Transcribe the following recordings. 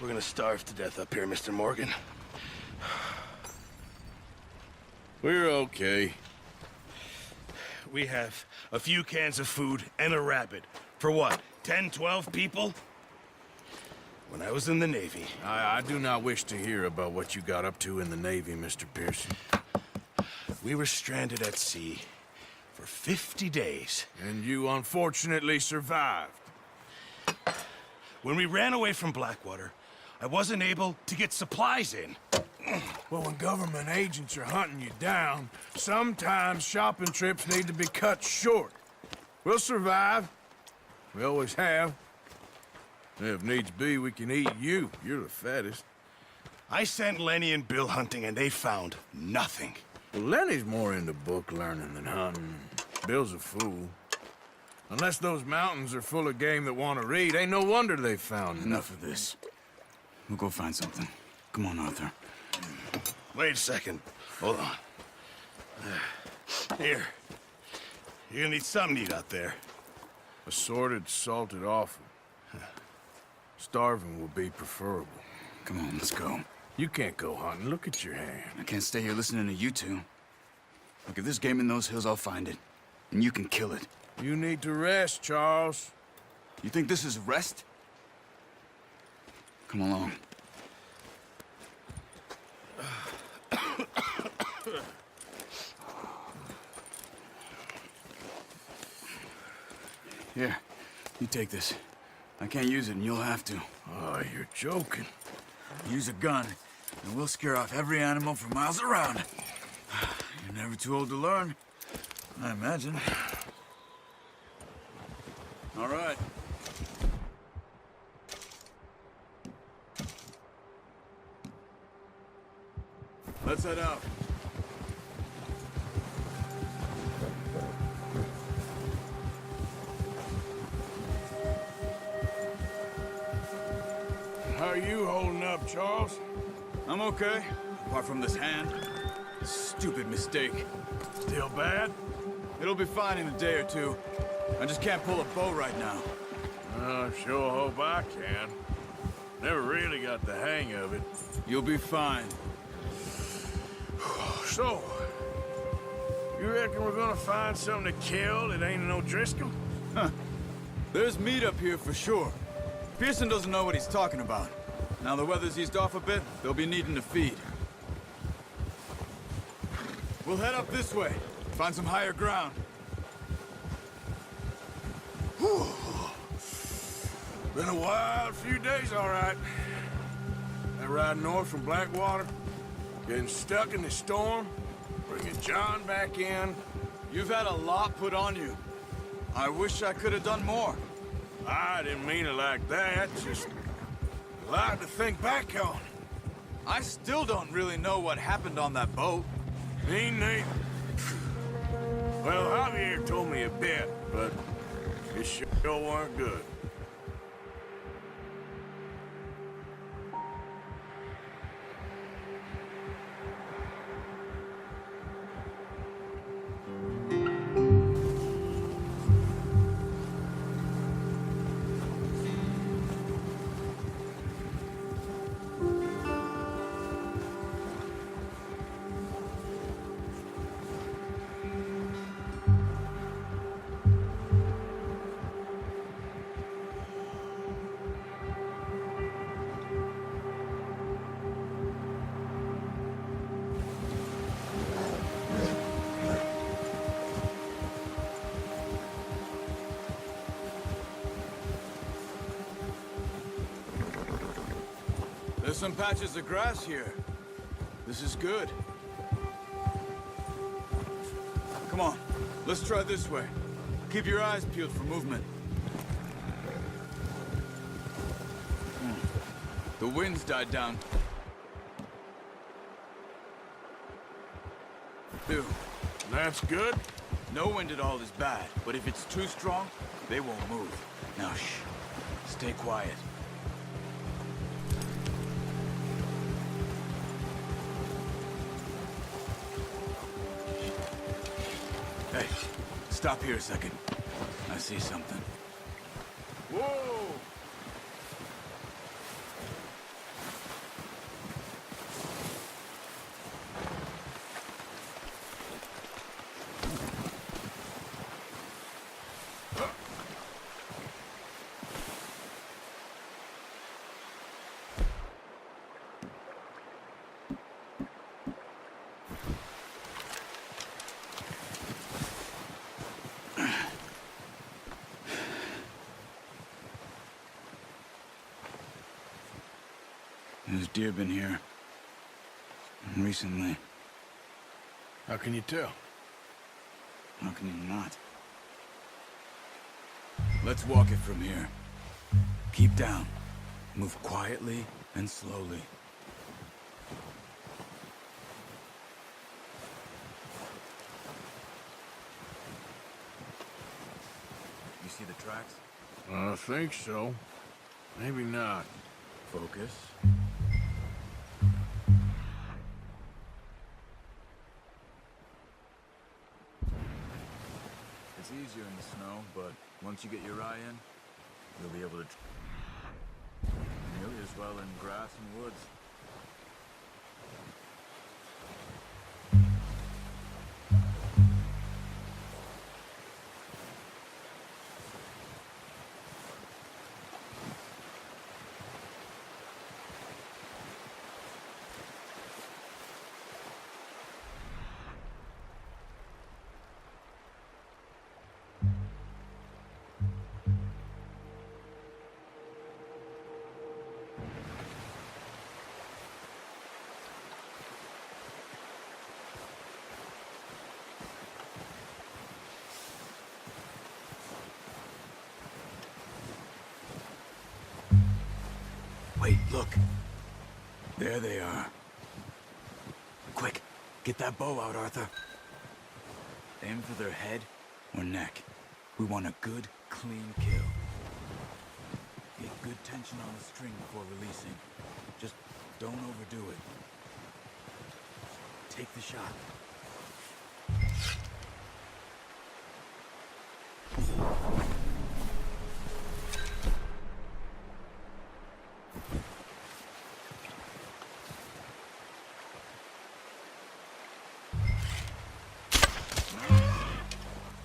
We're gonna starve to death up here, Mr. Morgan. We're okay. We have a few cans of food and a rabbit. For what, 10, 12 people? When I was in the Navy... I do not wish to hear about what you got up to in the Navy, Mr. Pearson. We were stranded at sea for 50 days. And you unfortunately survived. When we ran away from Blackwater, I wasn't able to get supplies in. Well, when government agents are hunting you down, sometimes shopping trips need to be cut short. We'll survive. We always have. If needs be, we can eat you. You're the fattest. I sent Lenny and Bill hunting, and they found nothing. Well, Lenny's more into book learning than hunting. Bill's a fool. Unless those mountains are full of game that want to read, ain't no wonder they found Enough of this. We'll go find something. Come on, Arthur. Wait a second. Hold on. Here. You're gonna need something to eat out there. Assorted, salted offal. Starving will be preferable. Come on, let's go. You can't go hunting. Look at your hand. I can't stay here listening to you two. Look, if there's game in those hills, I'll find it. And you can kill it. You need to rest, Charles. You think this is rest? Come along. Here, you take this. I can't use it, and you'll have to. Oh, you're joking. Use a gun, and we'll scare off every animal for miles around. You're never too old to learn, I imagine. All right. Let's head out. How are you holding up, Charles? I'm okay, apart from this hand. Stupid mistake. Still bad? It'll be fine in a day or two. I just can't pull a bow right now. I sure hope I can. Never really got the hang of it. You'll be fine. So, you reckon we're gonna find something to kill that ain't no Driscoll? Huh. There's meat up here for sure. Pearson doesn't know what he's talking about. Now the weather's eased off a bit, they'll be needing to feed. We'll head up this way. Find some higher ground. Whew. Been a wild few days, all right. That ride north from Blackwater, getting stuck in the storm, bringing John back in. You've had a lot put on you. I wish I could have done more. I didn't mean it like that, just a lot to think back on. I still don't really know what happened on that boat. Me neither. Well, Javier told me a bit, but it sure weren't good. There's some patches of grass here. This is good. Come on, let's try this way. Keep your eyes peeled for movement. The wind's died down. Dude, That's good. no wind at all is bad, but if it's too strong, they won't move. Now shh, stay quiet. Hey, stop here a second. I see something. Whoa! There's deer been here. Recently. How can you tell? How can you not? Let's walk it from here. Keep down. Move quietly and slowly. You see the tracks? I think so. Maybe not. Focus. It's easier in the snow, but once you get your eye in, you'll be able to nearly as well in grass and woods. Wait, look. There they are. Quick, get that bow out, Arthur. Aim for their head or neck. We want a good, clean kill. Get good tension on the string before releasing. Just don't overdo it. Take the shot.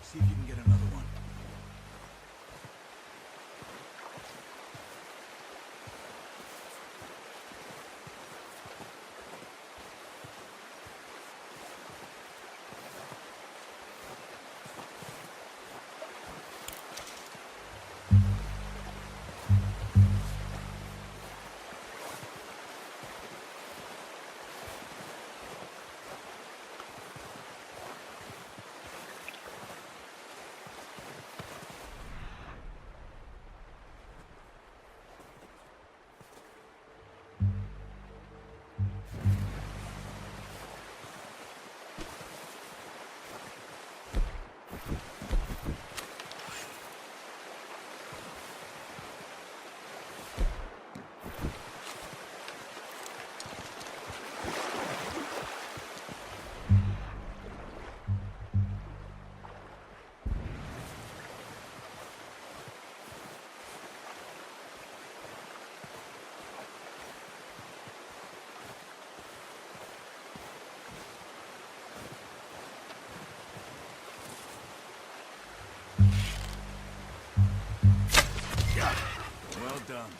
See if you can get another one. Well done.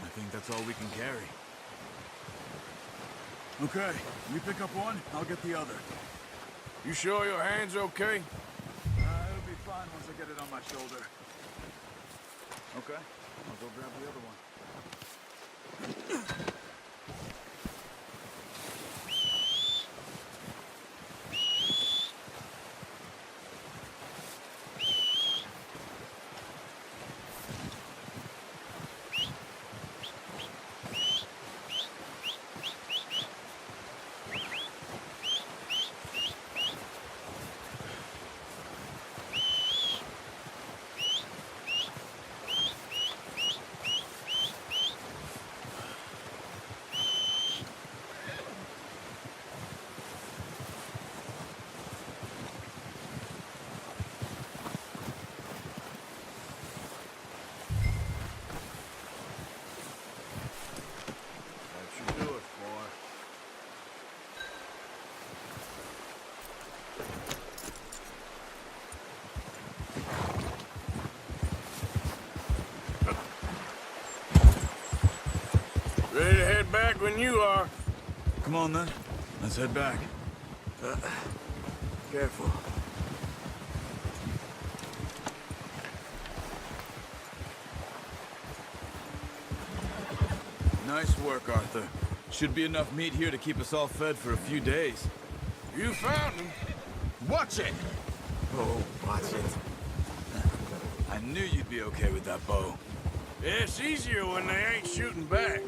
I think that's all we can carry. Okay, you pick up one, I'll get the other. You sure your hand's okay? It'll be fine once I get it on my shoulder. Okay, I'll go grab the other one. That should do it, boy. Ready to head back when you are. Come on then, let's head back. Careful. Nice work, Arthur. Should be enough meat here to keep us all fed for a few days. You found him. Watch it! Oh, watch it. I knew you'd be okay with that bow. Yeah, it's easier when they ain't shooting back.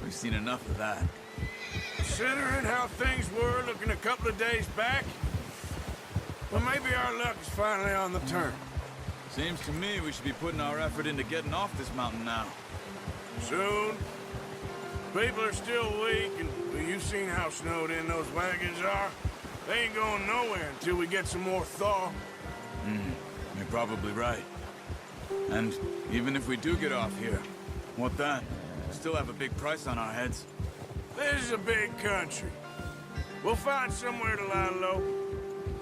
We've seen enough of that. Considering how things were looking a couple of days back, well, maybe our luck is finally on the turn. Seems to me we should be putting our effort into getting off this mountain now. Soon. People are still weak, and well, you've seen how snowed in those wagons are. They ain't going nowhere until we get some more thaw. You're probably right. And even if we do get off here, what then? We still have a big price on our heads. This is a big country. We'll find somewhere to lie low.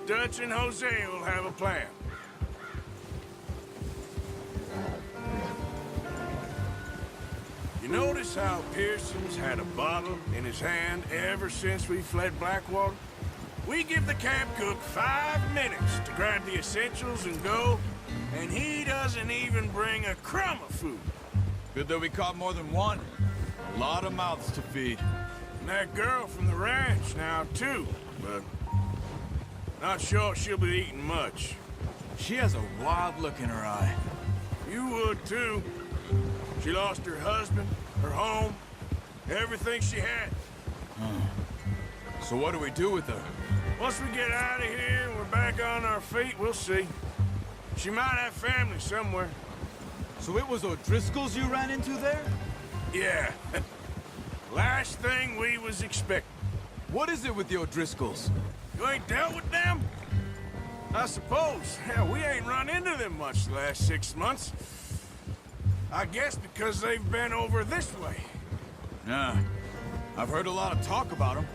Dutch and Hosea will have a plan. You notice how Pearson's had a bottle in his hand ever since we fled Blackwater? We give the camp cook 5 minutes to grab the essentials and go, and he doesn't even bring a crumb of food. Good that we caught more than one. A lot of mouths to feed. And that girl from the ranch now, too, but not sure she'll be eating much. She has a wild look in her eye. You would, too. She lost her husband, her home, everything she had. So what do we do with her? Once we get out of here and we're back on our feet, we'll see. She might have family somewhere. So it was O'Driscoll's you ran into there? Yeah. Last thing we was expecting. What is it with the O'Driscolls? You ain't dealt with them? I suppose. Hell, we ain't run into them much the last 6 months. I guess because they've been over this way. Yeah. I've heard a lot of talk about them.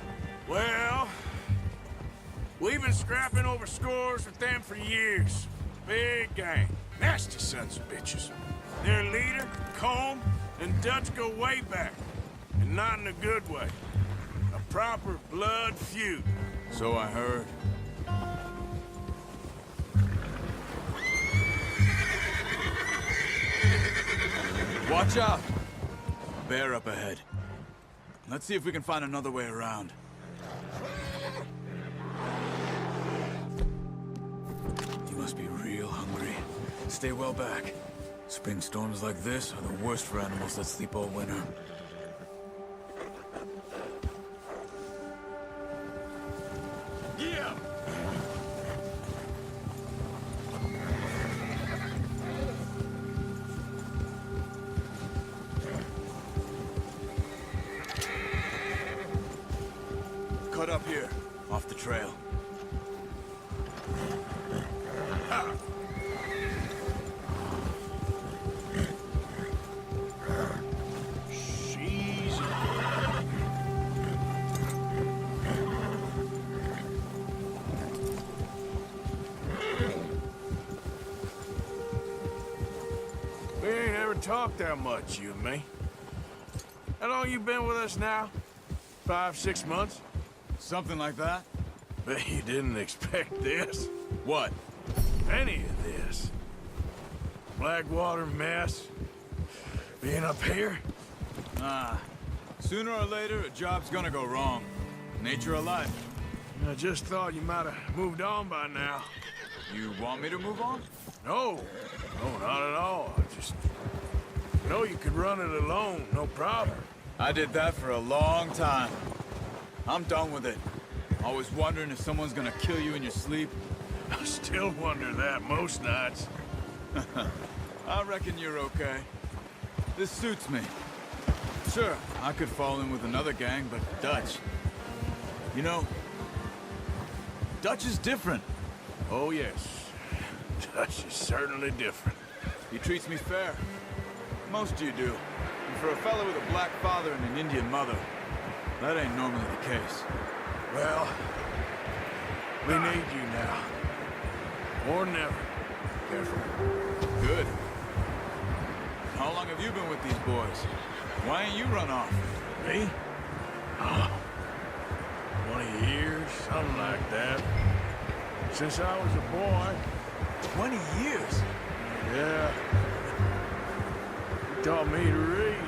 Well, we've been scrapping over scores with them for years. Big gang. Nasty sons of bitches. Their leader, Colm, and Dutch go way back. And not in a good way. A proper blood feud. So I heard. Watch out! Bear up ahead. Let's see if we can find another way around. You must be real hungry. Stay well back. Spring storms like this are the worst for animals that sleep all winter. Yeah! Cut up here, off the trail. She's... We ain't ever talked that much, you and me. How long you been with us now? 5, 6 months? Something like that? Bet you didn't expect this. What? Any of this. Blackwater mess. Being up here. Sooner or later, a job's gonna go wrong. Nature of life. I just thought you might have moved on by now. You want me to move on? No. No, not at all. I just know you could run it alone, no problem. I did that for a long time. I'm done with it. Always wondering if someone's gonna kill you in your sleep. I still wonder that most nights. I reckon you're okay. This suits me. Sure, I could fall in with another gang, but Dutch... You know, Dutch is different. Oh, yes. Dutch is certainly different. He treats me fair. Most of you do. And for a fellow with a black father and an Indian mother, that ain't normally the case. Well, we need you now. Or never. Careful. Good. How long have you been with these boys? Why ain't you run off? Me? Oh, 20 years, something like that. Since I was a boy. 20 years? Yeah. He taught me to read.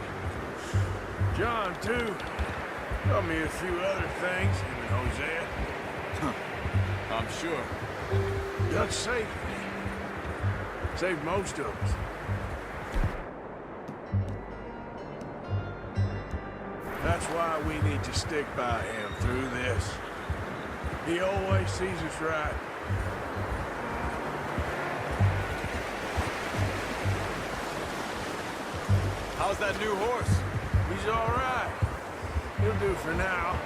John, too. Taught me a few other things, him and Hosea. I'm sure. Dutch saved me. Saved most of us. That's why we need to stick by him through this. He always sees us right. How's that new horse? He's all right. He'll do for now.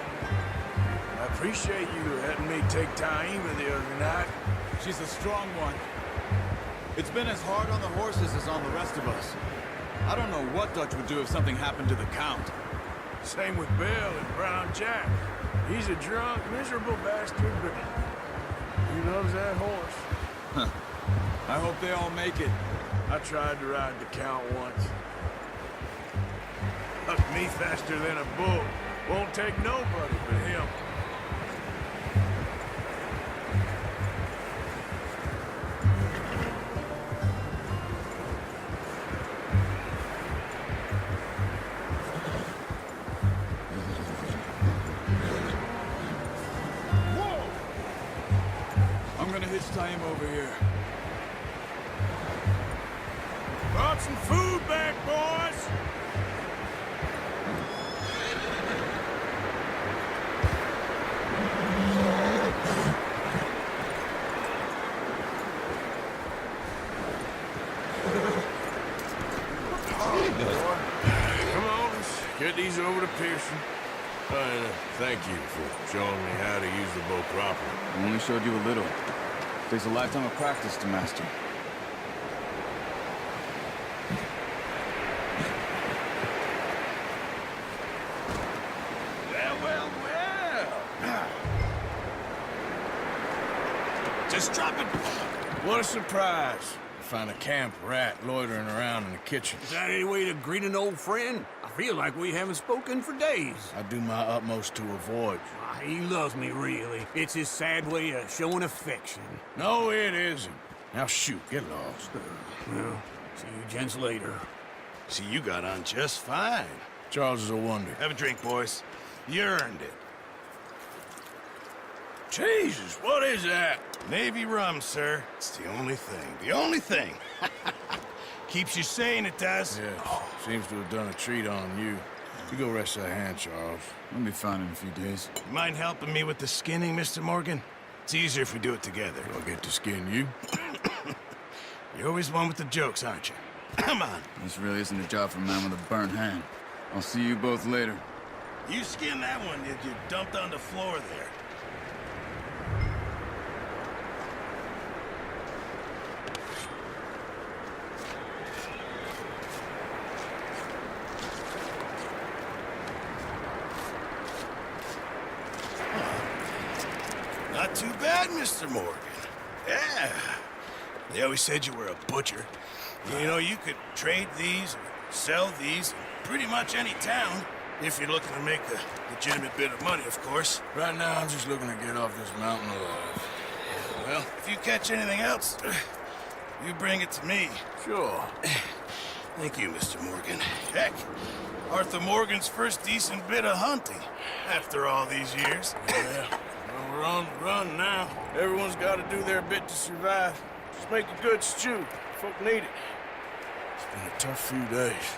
I appreciate you letting me take Taima the other night. She's a strong one. It's been as hard on the horses as on the rest of us. I don't know what Dutch would do if something happened to the Count. Same with Bill and Brown Jack. He's a drunk, miserable bastard, but he loves that horse. I hope they all make it. I tried to ride the Count once. Hucked me faster than a bull. Won't take nobody but him. I'm gonna hitch Taima over here. Brought some food back, boys! Come on, let's get these over to Pearson. Thank you for showing me how to use the bow properly. I only showed you a little. Takes a lifetime of practice to master. Well. Just drop it. What a surprise. Find a camp rat loitering around in the kitchen. Is that any way to greet an old friend? I feel like we haven't spoken for days. I do my utmost to avoid you. He loves me, really. It's his sad way of showing affection. No, it isn't. Now shoot, get lost. Well, see you gents later. See, you got on just fine. Charles is a wonder. Have a drink, boys. You earned it. Jesus, what is that? Navy rum, sir. It's the only thing. The only thing. Keeps you sane, it does. Yes, seems to have done a treat on you. You go rest that hand, Charles. I'll be fine in a few days. You mind helping me with the skinning, Mr. Morgan? It's easier if we do it together. I'll get to skin you. You're always one with the jokes, aren't you? Come on. This really isn't a job for a man with a burnt hand. I'll see you both later. You skinned that one you dumped on the floor there. Not too bad, Mr. Morgan. Yeah. They always said you were a butcher. You know, you could trade these or sell these in pretty much any town, if you're looking to make a legitimate bit of money, of course. Right now, I'm just looking to get off this mountain alive. Well, if you catch anything else, you bring it to me. Sure. Thank you, Mr. Morgan. Heck, Arthur Morgan's first decent bit of hunting after all these years. Yeah. Well, we're on the run now. Everyone's got to do their bit to survive. Just make a good stew. Folk need it. It's been a tough few days.